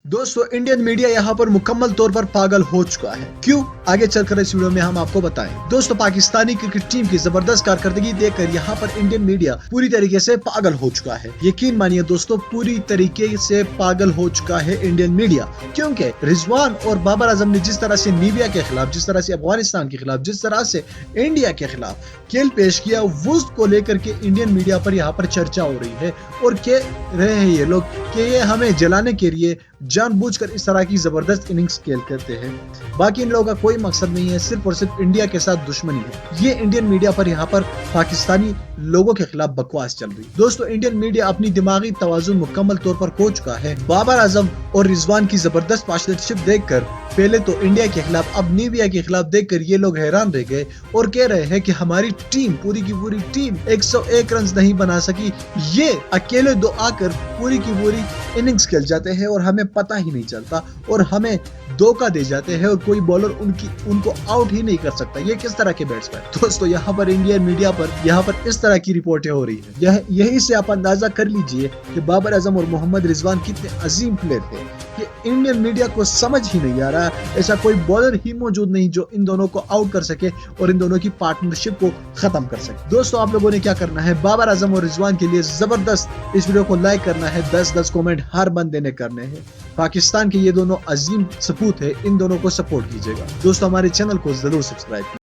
दोस्तों Indian media यहाँ पर मुकम्मल तौर पर पागल हो चुका है। क्यों? आगे चलकर इस वीडियो में हम आपको बताएं। दोस्तों पाकिस्तानी क्रिकेट टीम की जबरदस्त कारकर्दगी देखकर यहाँ पर इंडियन मीडिया पूरी तरीके से पागल हो चुका है। यकीन मानिए दोस्तों, पूरी तरीके से पागल हो चुका है इंडियन मीडिया, क्योंकि रिजवान और बाबर आजम ने जिस तरह से लीबिया के खिलाफ, जिस तरह से अफगानिस्तान के खिलाफ, जिस तरह से इंडिया के खिलाफ खेल पेश किया, उसको लेकर के इंडियन मीडिया पर यहाँ पर चर्चा हो रही है और कह रहे हैं ये लोग कि ये हमें जलाने के लिए जानबूझकर इस तरह की जबरदस्त इनिंग्स खेल करते हैं। बाकी इन लोगों का कोई मकसद नहीं है, सिर्फ और सिर्फ इंडिया के साथ दुश्मनी है। ये इंडियन मीडिया पर यहाँ पर पाकिस्तानी लोगों के खिलाफ बकवास चल रही है। दोस्तों इंडियन मीडिया अपनी दिमागी तवाज़ुन मुकम्मल तौर पर खो चुका है। बाबर आजम और रिजवान की जबरदस्त पार्टनरशिप देखकर पहले तो इंडिया के खिलाफ, अब लीबिया के खिलाफ देखकर ये लोग हैरान रह गए और कह रहे हैं कि हमारी टीम, पूरी की पूरी टीम 101 रन नहीं बना सकी। ये अकेले दो आकर पूरी की पूरी इनिंग्स खेल जाते हैं और हमें पता ही नहीं चलता और हमें धोखा दे जाते हैं और कोई बॉलर उनको आउट ही नहीं कर सकता। ये किस तरह के बैट्समैन? दोस्तों यहाँ पर इंडियन मीडिया पर यहाँ पर इस तरह की रिपोर्टें हो रही है। यही से आप अंदाजा कर लीजिए कि बाबर आजम और मोहम्मद रिजवान कितने अजीम प्लेयर थे। कि इंडियन मीडिया को समझ ही नहीं आ रहा, ऐसा कोई बॉलर ही मौजूद नहीं जो इन दोनों को आउट कर सके और इन दोनों की पार्टनरशिप को खत्म कर सके। दोस्तों आप लोगों ने क्या करना है, बाबर आजम और रिजवान के लिए जबरदस्त इस वीडियो को लाइक करना है। 10-10 कमेंट हर बंदे ने करने हैं। पाकिस्तान के ये दोनों अजीम सपूत है, इन दोनों को सपोर्ट कीजिएगा। दोस्तों हमारे चैनल को जरूर सब्सक्राइब कीजिए।